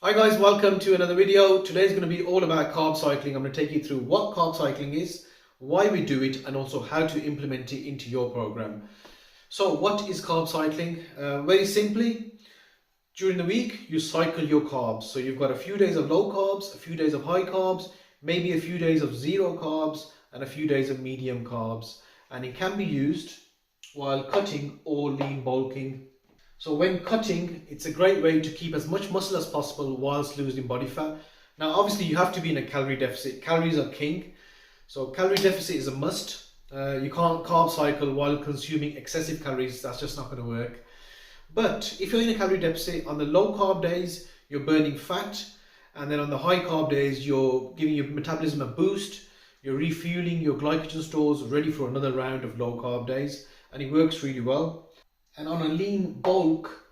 Hi guys, welcome to another video. Today's going to be all about carb cycling. I'm going to take you through what carb cycling is, why we do it, and also how to implement it into your program. So what is carb cycling? Very simply, during the week you cycle your carbs. So you've got a few days of low carbs, a few days of high carbs, maybe a few days of zero carbs, and a few days of medium carbs. And it can be used while cutting or lean bulking. So when cutting, it's a great way to keep as much muscle as possible whilst losing body fat. Now, obviously you have to be in a calorie deficit. Calories are king. So calorie deficit is a must. You can't carb cycle while consuming excessive calories. That's just not going to work. But if you're in a calorie deficit, on the low carb days, you're burning fat. And then on the high carb days, you're giving your metabolism a boost. You're refueling your glycogen stores, ready for another round of low carb days. And it works really well. And on a lean bulk,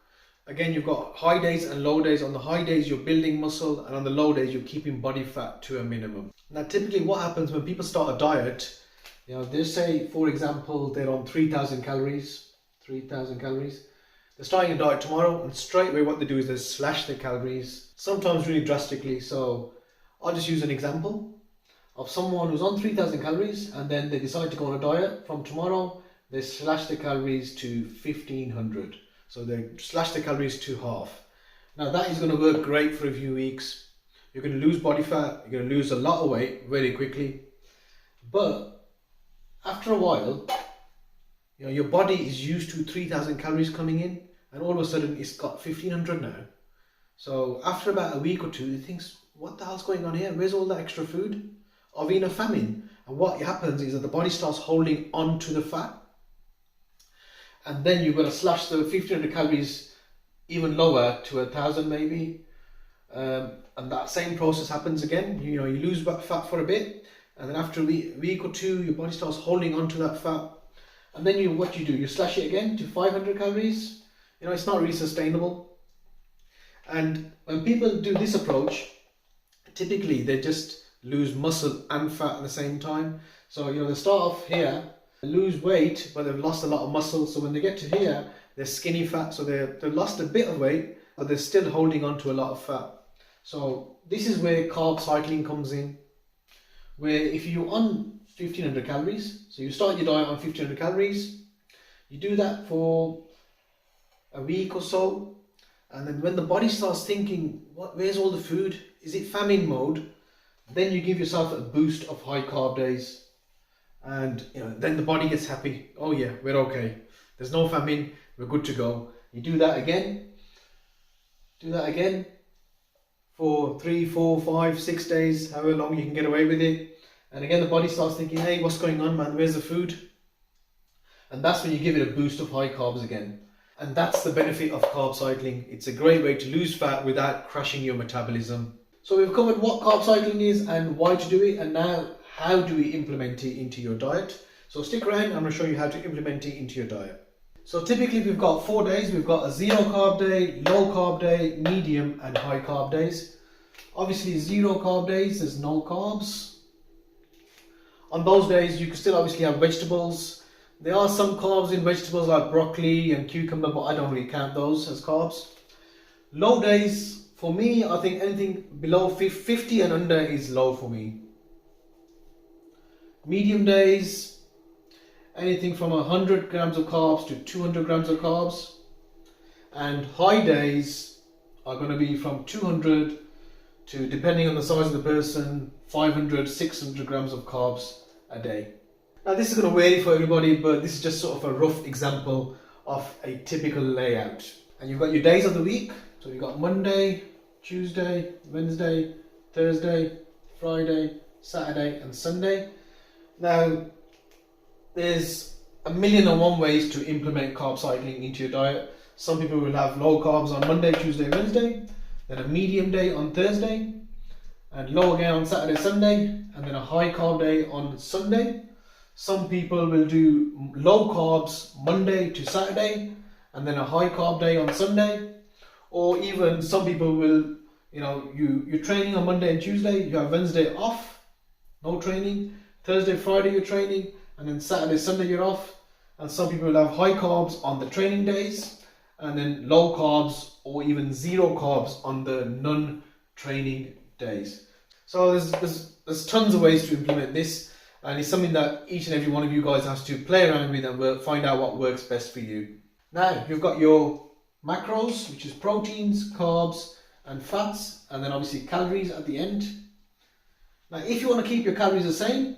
again, you've got high days and low days. On the high days, you're building muscle, and on the low days, you're keeping body fat to a minimum. Now, typically what happens when people start a diet, they say, for example, they're on 3,000 calories. They're starting a diet tomorrow, and straight away what they do is they slash their calories, sometimes really drastically. So I'll just use an example of someone who's on 3,000 calories, and then they decide to go on a diet from tomorrow. They slash the calories to 1,500. So they slash the calories to half. Now that is going to work great for a few weeks. You're going to lose body fat. You're going to lose a lot of weight very quickly. But after a while, your body is used to 3,000 calories coming in, and all of a sudden it's got 1,500 now. So after about a week or two, it thinks, what the hell's going on here? Where's all that extra food? Are we in a famine? And what happens is that the body starts holding on to the fat. And then you've got to slash the 1,500 calories even lower to 1,000 maybe. And that same process happens again. You lose fat for a bit. And then after a week or two, your body starts holding on to that fat. And then you slash it again to 500 calories. It's not really sustainable. And when people do this approach, typically they just lose muscle and fat at the same time. So, they start off here, lose weight, but they've lost a lot of muscle. So when they get to here, they're skinny fat. So they've lost a bit of weight, but they're still holding on to a lot of fat. So this is where carb cycling comes in, where if you're on 1,500 calories, so you start your diet on 1,500 calories, you do that for a week or so, and then when the body starts thinking, where's all the food? Is it famine mode? Then you give yourself a boost of high carb days. And then the body gets happy. Oh yeah, we're okay. There's no famine. We're good to go. You do that again. For 3, 4, 5, 6 days, however long you can get away with it. And again, the body starts thinking, hey, what's going on, man? Where's the food? And that's when you give it a boost of high carbs again. And that's the benefit of carb cycling. It's a great way to lose fat without crashing your metabolism. So we've covered what carb cycling is and why to do it, and now how do we implement it into your diet? So stick around, I'm going to show you how to implement it into your diet. So typically we've got 4 days. We've got a zero carb day, low carb day, medium and high carb days. Obviously zero carb days, there's no carbs. On those days you can still obviously have vegetables. There are some carbs in vegetables like broccoli and cucumber, but I don't really count those as carbs. Low days, for me, I think anything below 50 and under is low for me. Medium days, anything from 100 grams of carbs to 200 grams of carbs. And high days are going to be from 200 to, depending on the size of the person, 500, 600 grams of carbs a day. Now this is going to vary for everybody, but this is just sort of a rough example of a typical layout. And you've got your days of the week. So you've got Monday, Tuesday, Wednesday, Thursday, Friday, Saturday and Sunday. Now, there's 1,000,001 ways to implement carb cycling into your diet. Some people will have low carbs on Monday, Tuesday, Wednesday, then a medium day on Thursday, and low again on Saturday, Sunday, and then a high carb day on Sunday. Some people will do low carbs Monday to Saturday, and then a high carb day on Sunday. Or even some people will, you're training on Monday and Tuesday, you have Wednesday off, no training. Thursday, Friday you're training, and then Saturday, Sunday you're off. And some people will have high carbs on the training days, and then low carbs or even zero carbs on the non-training days. So there's tons of ways to implement this, and it's something that each and every one of you guys has to play around with and find out what works best for you. Now you've got your macros, which is proteins, carbs and fats, and then obviously calories at the end. Now if you want to keep your calories the same,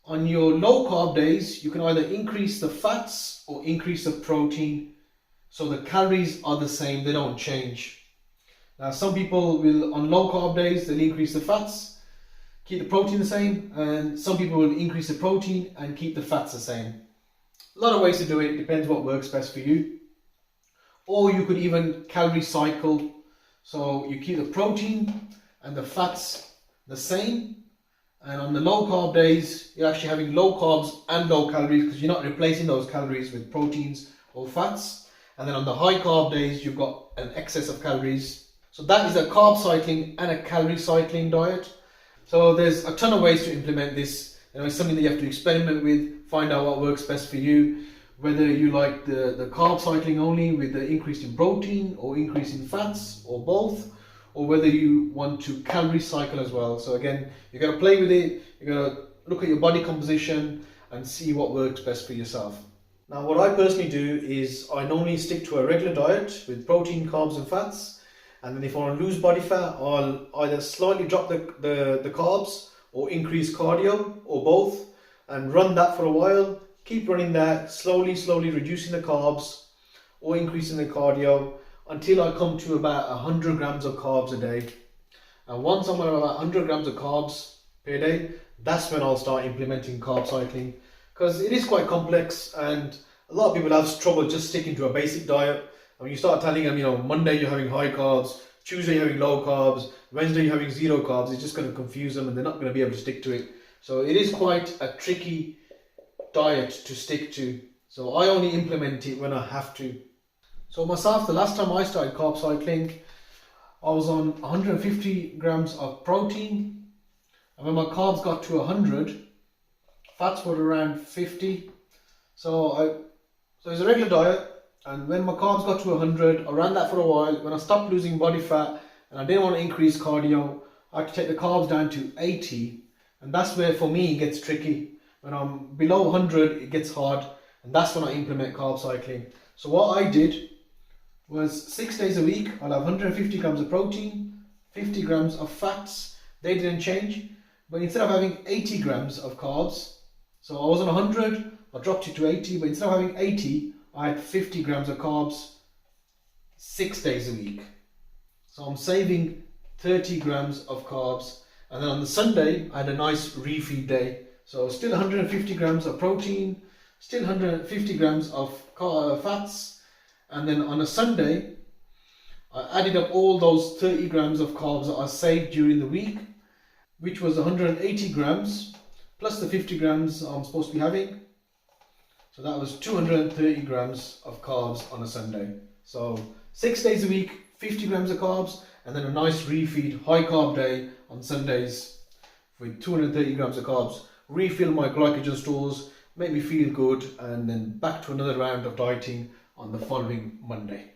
on your low carb days you can either increase the fats or increase the protein, so the calories are the same, they don't change. Now some people will, on low carb days, they'll increase the fats, keep the protein the same, and some people will increase the protein and keep the fats the same. A lot of ways to do it, depends what works best for you. Or you could even calorie cycle, so you keep the protein and the fats the same, and on the low carb days you're actually having low carbs and low calories because you're not replacing those calories with proteins or fats. And then on the high carb days you've got an excess of calories. So that is a carb cycling and a calorie cycling diet. So there's a ton of ways to implement this. It's something that you have to experiment with, find out what works best for you, whether you like the carb cycling only with the increase in protein or increase in fats or both, or whether you want to calorie cycle as well. So again, you got to play with it, you got to look at your body composition and see what works best for yourself. Now what I personally do is I normally stick to a regular diet with protein, carbs and fats. And then if I want to lose body fat, I'll either slightly drop the carbs or increase cardio or both, and run that for a while. Keep running that, slowly reducing the carbs or increasing the cardio until I come to about 100 grams of carbs a day. And once I'm at about 100 grams of carbs per day, that's when I'll start implementing carb cycling, because it is quite complex and a lot of people have trouble just sticking to a basic diet. When you start telling them, Monday you're having high carbs, Tuesday you're having low carbs, Wednesday you're having zero carbs, it's just going to confuse them and they're not going to be able to stick to it. So it is quite a tricky diet to stick to. So I only implement it when I have to. So myself, the last time I started carb cycling, I was on 150 grams of protein, and when my carbs got to 100, fats were around 50. So it's a regular diet. And when my carbs got to 100, I ran that for a while. When I stopped losing body fat and I didn't want to increase cardio, I had to take the carbs down to 80. And that's where for me it gets tricky. When I'm below 100, it gets hard. And that's when I implement carb cycling. So what I did was 6 days a week, I'll have 150 grams of protein, 50 grams of fats. They didn't change. But instead of having 80 grams of carbs, so I was on 100, I dropped it to 80. But instead of having 80, I had 50 grams of carbs 6 days a week. So I'm saving 30 grams of carbs. And then on the Sunday, I had a nice refeed day. So still 150 grams of protein, still 150 grams of fats. And then on a Sunday, I added up all those 30 grams of carbs that I saved during the week, which was 180 grams plus the 50 grams I'm supposed to be having. So that was 230 grams of carbs on a Sunday. So 6 days a week, 50 grams of carbs, and then a nice refeed, high carb day on Sundays with 230 grams of carbs. Refill my glycogen stores, make me feel good, and then back to another round of dieting on the following Monday.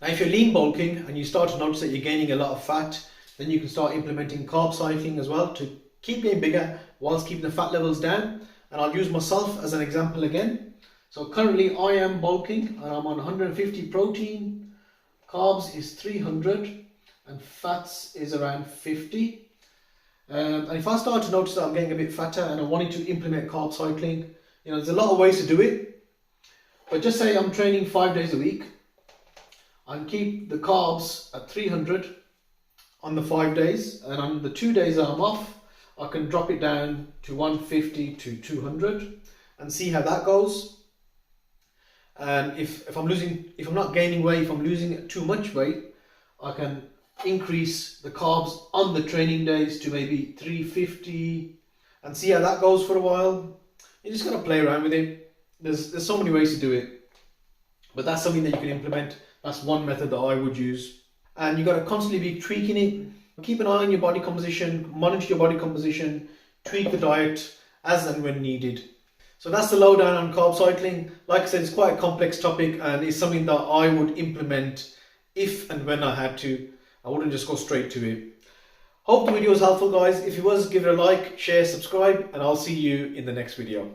Now if you're lean bulking and you start to notice that you're gaining a lot of fat, then you can start implementing carb cycling as well to keep getting bigger whilst keeping the fat levels down. And I'll use myself as an example again. So currently I am bulking and I'm on 150 protein, carbs is 300 and fats is around 50. And if I start to notice that I'm getting a bit fatter and I'm wanting to implement carb cycling, there's a lot of ways to do it. But just say I'm training 5 days a week and keep the carbs at 300 on the 5 days, and on the 2 days that I'm off, I can drop it down to 150 to 200 and see how that goes. And if I'm not gaining weight, if I'm losing too much weight, I can increase the carbs on the training days to maybe 350 and see how that goes for a while. You just gotta play around with it. There's so many ways to do it, but that's something that you can implement. That's one method that I would use, and you got to constantly be tweaking it. Keep an eye on your body composition, monitor your body composition, tweak the diet as and when needed. So that's the lowdown on carb cycling. Like I said, it's quite a complex topic and it's something that I would implement if and when I had to. I wouldn't just go straight to it. Hope the video was helpful, guys. If it was, give it a like, share, subscribe, and I'll see you in the next video.